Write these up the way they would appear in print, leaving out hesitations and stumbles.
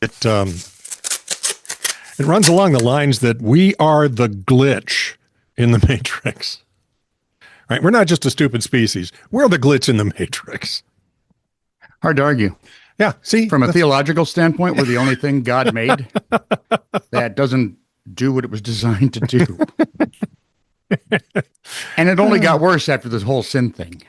It runs along the lines that we are the glitch in the Matrix. Right? We're not just a stupid species. We're the glitch in the Matrix. Hard to argue. Yeah. See, from a theological standpoint, we're the only thing God made that doesn't do what it was designed to do. And it only got worse after this whole sin thing.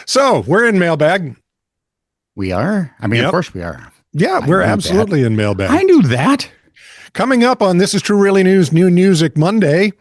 So we're in Mailbag. We are? I mean, Yep. Of course we are. Yeah, we're absolutely in Mailbag. I knew that. Coming up on This Is True Really News New Music Monday,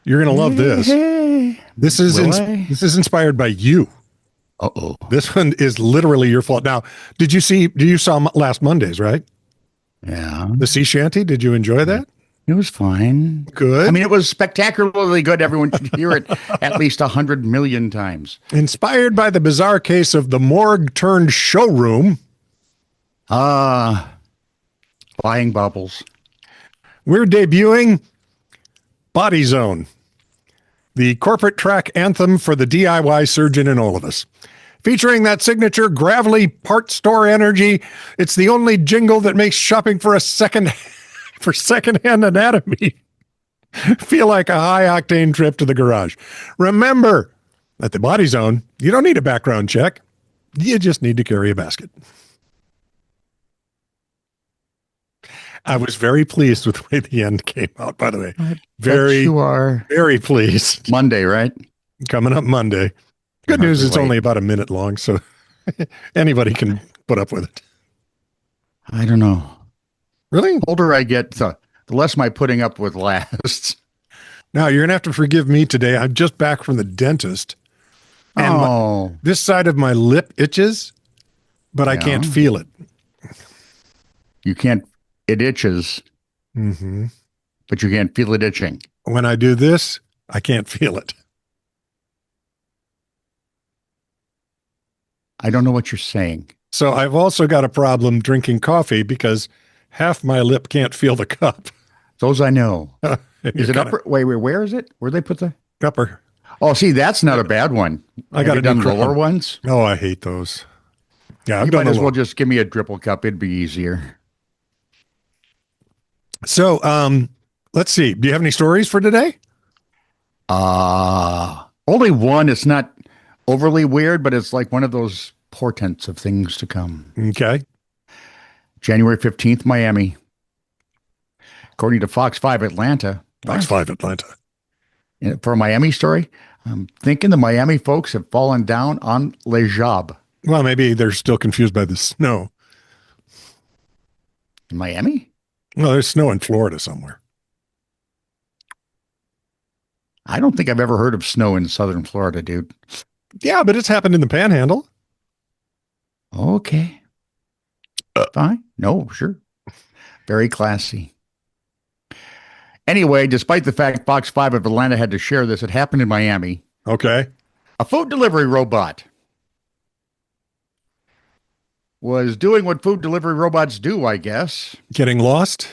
you're going to love this. Hey. This is inspired by you. Uh-oh. This one is literally your fault. Now, you saw last Monday's, right? Yeah. The sea shanty? Did you enjoy that? It was fine. Good. I mean, it was spectacularly good. Everyone should hear it at least 100 million times. Inspired by the bizarre case of the morgue turned showroom. Flying bubbles. We're debuting Body Zone, the corporate track anthem for the DIY surgeon in all of us. Featuring that signature gravelly part store energy, it's the only jingle that makes shopping for secondhand anatomy feel like a high-octane trip to the garage. Remember, at the Body Zone, you don't need a background check. You just need to carry a basket. I was very pleased with the way the end came out, by the way. You are very pleased. Monday, right? Coming up Monday. Good news, it's only about a minute long, so anybody can put up with it. I don't know. Really? The older I get, the less my putting up with lasts. Now, you're going to have to forgive me today. I'm just back from the dentist. And this side of my lip itches, but I can't feel it. You can't. It itches, mm-hmm. But you can't feel it itching. When I do this, I can't feel it. I don't know what you're saying. So I've also got a problem drinking coffee because half my lip can't feel the cup. Those I know. Is it upper? Wait, where is it? Where they put the upper? Oh, see, that's not a bad one. I got done lower ones. Oh, I hate those. Yeah, I've you done might as well just give me a dripple cup. It'd be easier. So, let's see. Do you have any stories for today? Only one. It's not overly weird, but it's like one of those portents of things to come. Okay. January 15th, Miami. According to Fox 5 Atlanta. Fox 5 Atlanta. For a Miami story, I'm thinking the Miami folks have fallen down on Le Job. Well, maybe they're still confused by the snow. In Miami? Well, there's snow in Florida somewhere. I don't think I've ever heard of snow in southern Florida, dude. Yeah, but it's happened in the Panhandle. Okay. Fine. No, sure. Very classy. Anyway, despite the fact Fox 5 of Atlanta had to share this, it happened in Miami. Okay. A food delivery robot was doing what food delivery robots do, I guess. Getting lost?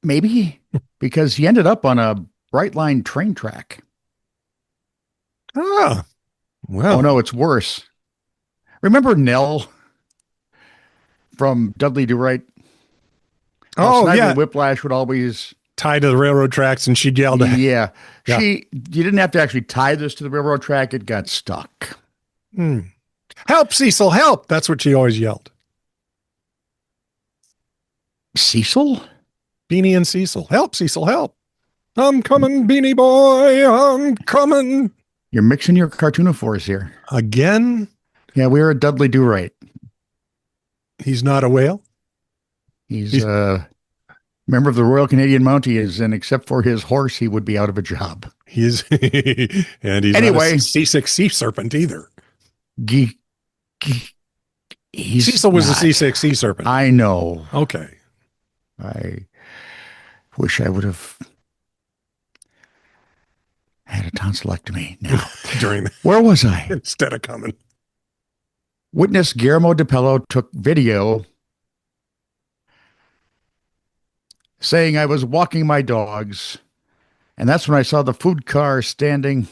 Maybe, because he ended up on a Brightline train track. Ah, well. Oh, no, it's worse. Remember Nell from Dudley Do-Right? Oh, yeah. Whiplash would always tie to the railroad tracks, and she'd yell at Yeah. You didn't have to actually tie this to the railroad track. It got stuck. Help, Cecil, help. That's what she always yelled. Cecil? Beanie and Cecil. Help, Cecil, help. I'm coming, Beanie Boy. I'm coming. You're mixing your cartoonophores here. Again? Yeah, we're a Dudley Do-Right. He's not a whale? He's a member of the Royal Canadian Mounties, and except for his horse, he would be out of a job. And he's anyway, not a C6 sea serpent either. Cecil was a C6 sea serpent. I know. Okay. I wish I would have had a tonsillectomy now. Where was I? Instead of coming. Witness Guillermo DePello took video saying I was walking my dogs, and that's when I saw the food car standing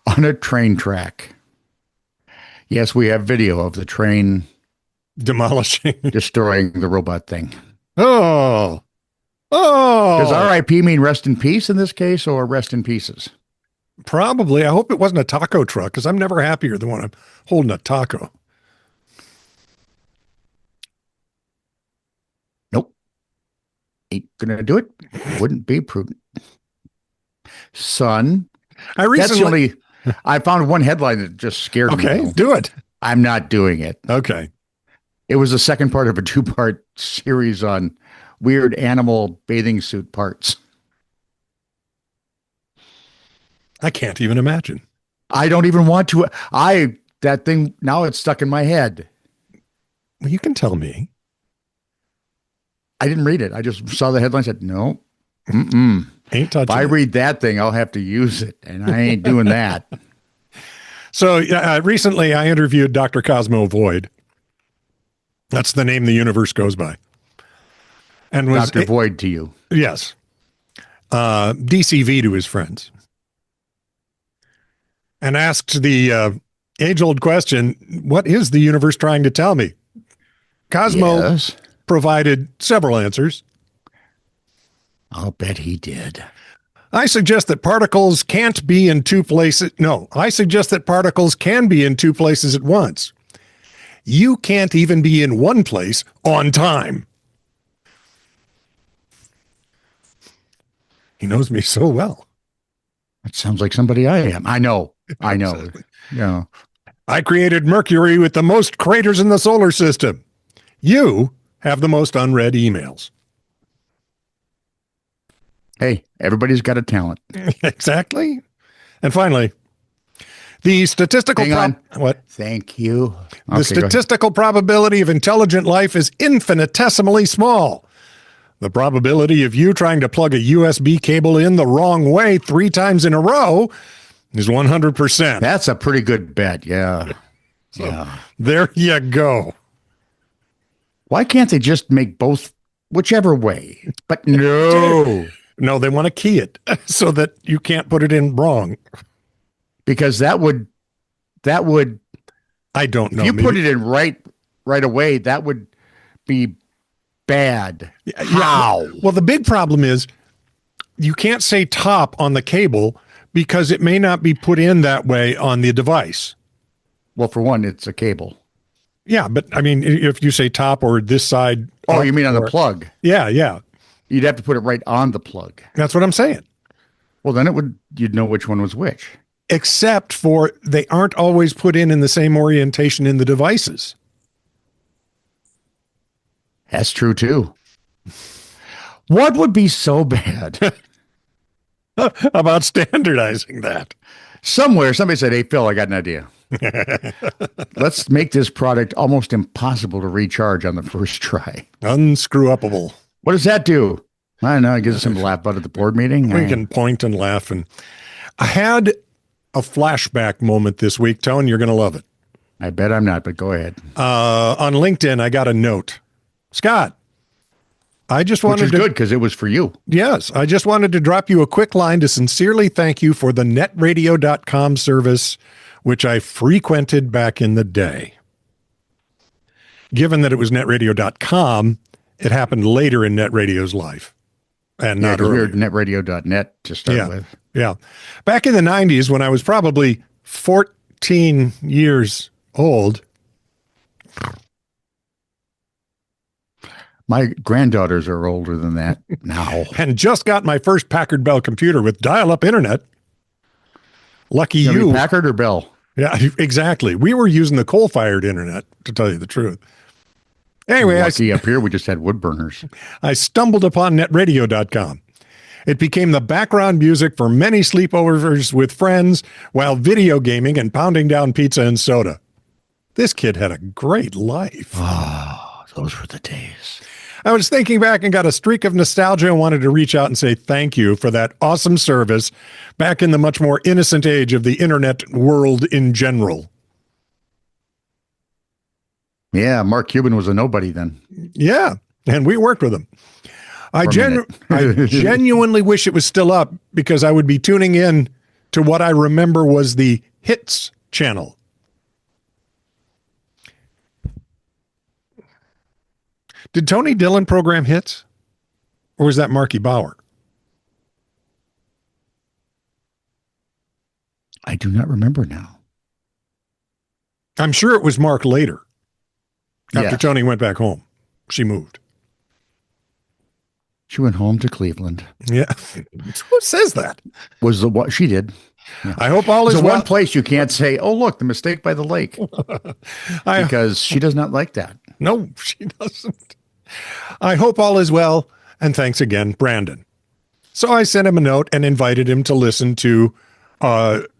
on a train track. Yes, we have video of the train demolishing, destroying the robot thing. Oh. Does R.I.P. mean rest in peace in this case, or rest in pieces? Probably. I hope it wasn't a taco truck, because I'm never happier than when I'm holding a taco. Nope. Ain't gonna do it. Wouldn't be prudent. Son, I found one headline that just scared me. Okay, do it. I'm not doing it. Okay. It was the second part of a 2-part series on weird animal bathing suit parts. I can't even imagine. I don't even want to. That thing, now it's stuck in my head. Well, you can tell me. I didn't read it. I just saw the headline and said, no. Ain't touching If I read that thing, I'll have to use it, and I ain't doing that. So recently I interviewed Dr. Cosmo Void. That's the name the universe goes by. And was Dr. Void to you. Yes. DCV to his friends. And asked the age-old question, what is the universe trying to tell me? Cosmo provided several answers. I'll bet he did. I suggest that particles can't be in two places. No, I suggest that particles can be in two places at once. You can't even be in one place on time. He knows me so well. That sounds like somebody I am. I know. Exactly. Yeah. I created Mercury with the most craters in the solar system. You have the most unread emails. Hey, everybody's got a talent. Exactly. And finally, the statistical what? Thank you. The statistical probability of intelligent life is infinitesimally small. The probability of you trying to plug a USB cable in the wrong way 3 times in a row is 100%. That's a pretty good bet. Yeah. So, there you go. Why can't they just make both whichever way? But no. No, they want to key it so that you can't put it in wrong. Because that would I don't know. If you put it in right away, that would be bad. How? Well, the big problem is you can't say top on the cable because it may not be put in that way on the device. Well, for one, it's a cable. Yeah, but I mean, if you say top or this side. Oh, you mean on the plug? Yeah, yeah. You'd have to put it right on the plug. That's what I'm saying. Well, then you'd know which one was which. Except for they aren't always put in the same orientation in the devices. That's true, too. What would be so bad about standardizing that? Somewhere, somebody said, hey, Phil, I got an idea. Let's make this product almost impossible to recharge on the first try. Unscrew-upable. What does that do? I don't know. It gives us some laugh out at the board meeting. We can point and laugh. And I had a flashback moment this week. Tone, you're going to love it. I bet I'm not, but go ahead. On LinkedIn, I got a note. Scott, I just wanted Which is good because it was for you. Yes. I just wanted to drop you a quick line to sincerely thank you for the netradio.com service, which I frequented back in the day. Given that it was netradio.com, it happened later in NetRadio's life. And not earlier. Netradio.net to start with. Yeah. Back in the 90s, when I was probably 14 years old. My granddaughters are older than that now. And just got my first Packard Bell computer with dial-up internet. Lucky you. Packard or Bell? Yeah, exactly. We were using the coal-fired internet, to tell you the truth. Anyway, Lucky up here, we just had wood burners. I stumbled upon netradio.com. It became the background music for many sleepovers with friends while video gaming and pounding down pizza and soda. This kid had a great life. Oh, those were the days. I was thinking back and got a streak of nostalgia and wanted to reach out and say thank you for that awesome service back in the much more innocent age of the internet world in general. Yeah, Mark Cuban was a nobody then. Yeah, and we worked with him. I genuinely wish it was still up because I would be tuning in to what I remember was the Hits channel. Did Tony Dillon program hits? Or was that Marky Bauer? I do not remember now. I'm sure it was Mark later. After Yes. Tony went back home. She moved. She went home to Cleveland. Yeah. Who says that? Was the what she did. Yeah. I hope all It's is the well. one place you can't say, oh, look, the mistake by the lake. Because she does not like that. No, she doesn't. I hope all is well. And thanks again, Brandon. So I sent him a note and invited him to listen to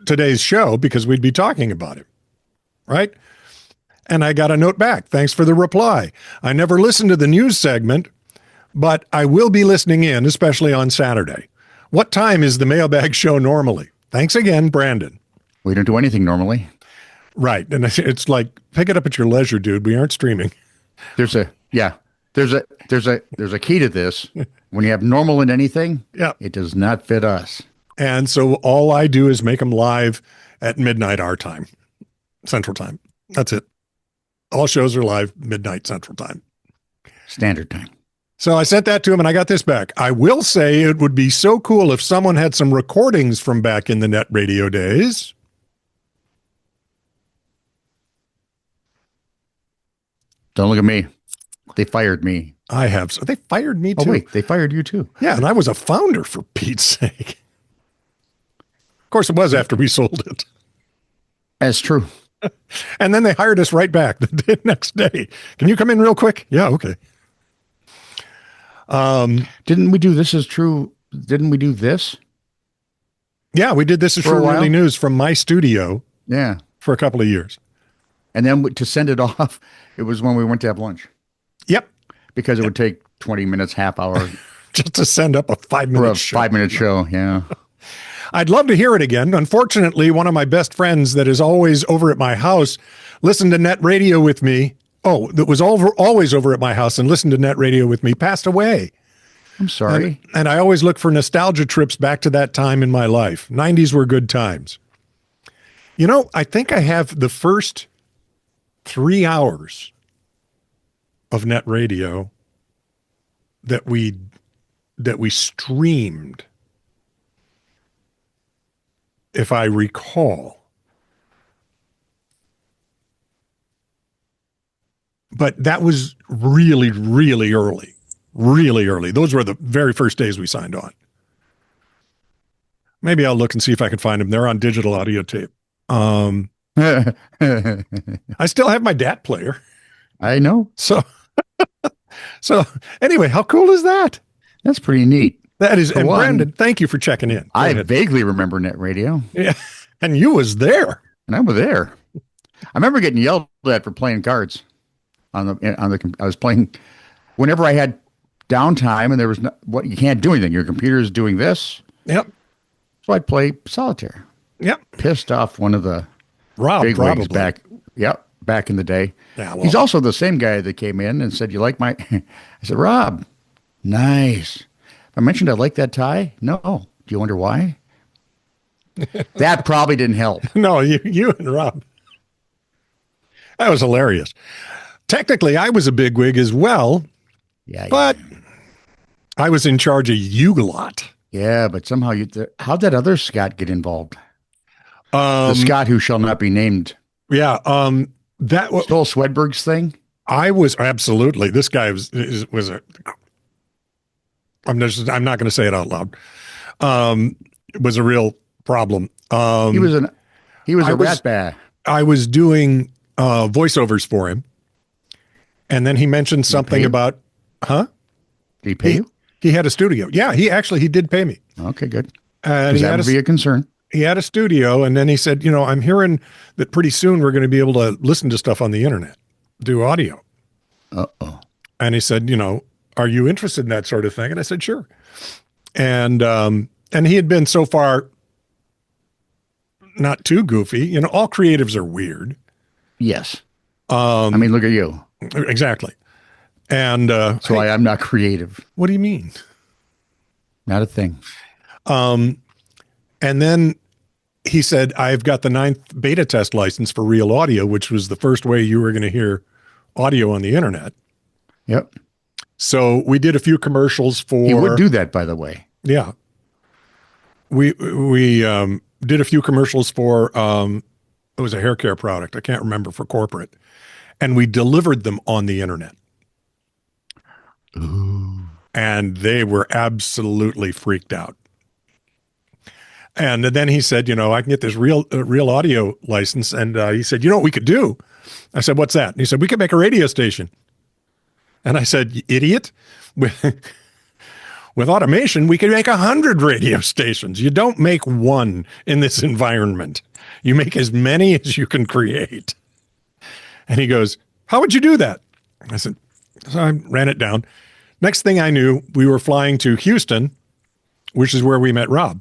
today's show because we'd be talking about it. Right? And I got a note back. Thanks for the reply. I never listened to the news segment, but I will be listening in, especially on Saturday. What time is the Mailbag show normally? Thanks again, Brandon. We don't do anything normally. Right. And it's like, pick it up at your leisure, dude. We aren't streaming. There's a key to this. When you have normal in anything, Yeah. it does not fit us. And so all I do is make them live at midnight our time, Central Time. That's it. All shows are live midnight Central Time. Standard time. So I sent that to him and I got this back. I will say it would be so cool if someone had some recordings from back in the net radio days. Don't look at me. They fired me. I have. So they fired me too. Oh, wait, they fired you too. Yeah, and I was a founder, for Pete's sake. Of course, it was after we sold it. That's true. And then they hired us right back the next day. Can you come in real quick? Yeah, okay. Didn't we do this is true? Didn't we do this? Yeah, we did This Is For a True while? Really News from my studio Yeah. for a couple of years. And then to send it off, it was when we went to have lunch Yep. because it would take 20 minutes, half hour Just to send up a 5-minute for a show. 5-minute show. Yeah. I'd love to hear it again. Unfortunately, one of my best friends that is always over at my house listened to net radio with me. Oh, that was always over at my house and listened to net radio with me, passed away. I'm sorry. And I always look for nostalgia trips back to that time in my life. 90s were good times. You know, I think I have the first 3 hours of net radio that we streamed, if I recall. But that was really, really early. Really early. Those were the very first days we signed on. Maybe I'll look and see if I can find them. They're on digital audio tape. I still have my DAT player. I know. So anyway, how cool is that? That's pretty neat. That is, For and one, Brandon, thank you for checking in. Go I ahead. vaguely remember net radio, Yeah, and you was there. and I was there. I remember getting yelled at for playing cards on the. I was playing whenever I had downtime, and there was what you can't do anything. Your computer is doing this, Yep, so I'd play solitaire. yep. Pissed off one of the Rob, big probably. wigs back. Yep, back in the day. Yeah, well, He's also the same guy that came in and said, "You like my?" I said, "Rob, nice." I mentioned I like that tie. No, do you wonder why? That probably didn't help. No, you and Rob. That was hilarious. Technically, I was a bigwig as well, Yeah, but I was in charge of U-Lot. yeah, but somehow how'd that other Scot get involved? The Scot who shall not be named Yeah, that was. stole Swedberg's thing. I was absolutely. This guy was a. I'm not going to say it out loud. It was a real problem. He was a rat bat. I was doing voiceovers for him, and then he mentioned something you? about, huh? Did he pay you? He had a studio. Yeah, he did pay me. Okay, good. And Because he that had would be a concern. he had a studio, and then he said, I'm hearing that pretty soon we're going to be able to listen to stuff on the internet, do audio. Uh-oh. And he said, are you interested in that sort of thing? And I said, sure. And he had been so far not too goofy. All creatives are weird. Yes. I mean, look at you. Exactly. And That's why I'm not creative. what do you mean? Not a thing. And then he said, I've got the 9th beta test license for Real Audio, which was the first way you were going to hear audio on the internet. Yep. So we did a few commercials for. He would do that, by the way. Yeah. We did a few commercials for it was a hair care product. I can't remember, for corporate, and we delivered them on the internet. Ooh. And they were absolutely freaked out. And then he said, I can get this real audio license. And he said, you know what we could do? I said, what's that? And he said, we could make a radio station. And I said, you idiot. With automation, we could make 100 radio stations. You don't make one in this environment. You make as many as you can create. And he goes, how would you do that? I said, so I ran it down. Next thing I knew, we were flying to Houston, which is where we met Rob.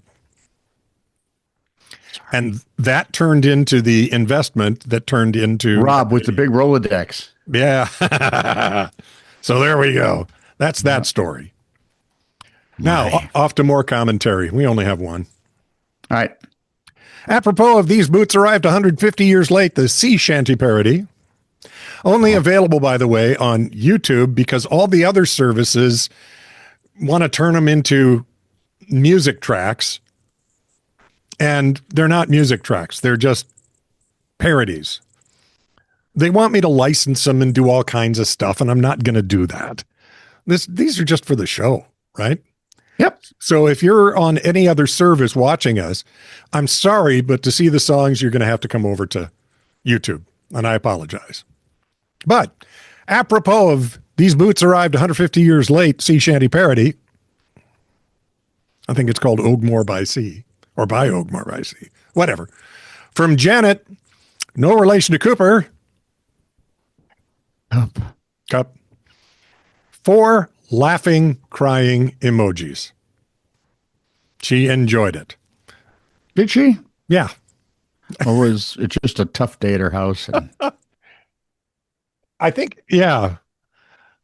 And that turned into the investment that turned into Rob with the big Rolodex. Yeah. So there we go. That's that story. Now, off to more commentary. We only have one. All right. Apropos of these boots arrived 150 years late, the sea shanty parody. Only available, by the way, on YouTube, because all the other services want to turn them into music tracks. And they're not music tracks. They're just parodies. They want me to license them and do all kinds of stuff, and I'm not going to do that. These are just for the show, right? Yep. So if you're on any other service watching us, I'm sorry, but to see the songs, you're going to have to come over to YouTube, and I apologize. But apropos of these boots arrived 150 years late, sea shanty parody. I think it's called Ogmore by Sea, or by Ogmore by Sea, whatever. From Janet, no relation to Cooper. Cup. 4 laughing, crying emojis. She enjoyed it. Did she? Yeah. Or was it just a tough day at her house? And... I think, yeah.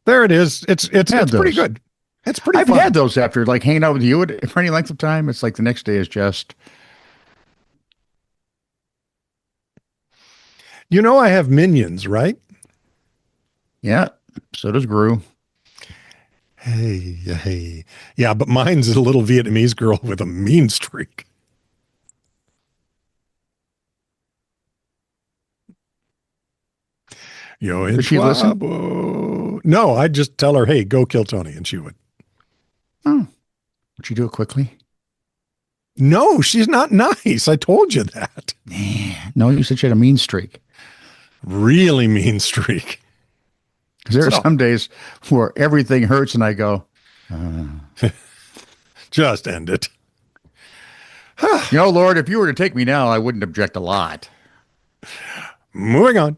There it is. It's pretty good. It's pretty I've fun. had those after like hanging out with you for any length of time. It's like the next day is just. I have minions, right? Yeah. So does Gru. Hey. Yeah, but mine's a little Vietnamese girl with a mean streak. Did she listen? No, I'd just tell her, hey, go kill Tony, and she would. Oh. Would she do it quickly? No, she's not nice. I told you that. No, you said she had a mean streak. Really mean streak. Because there are some days where everything hurts and I go, just end it. Lord, if you were to take me now, I wouldn't object a lot. Moving on.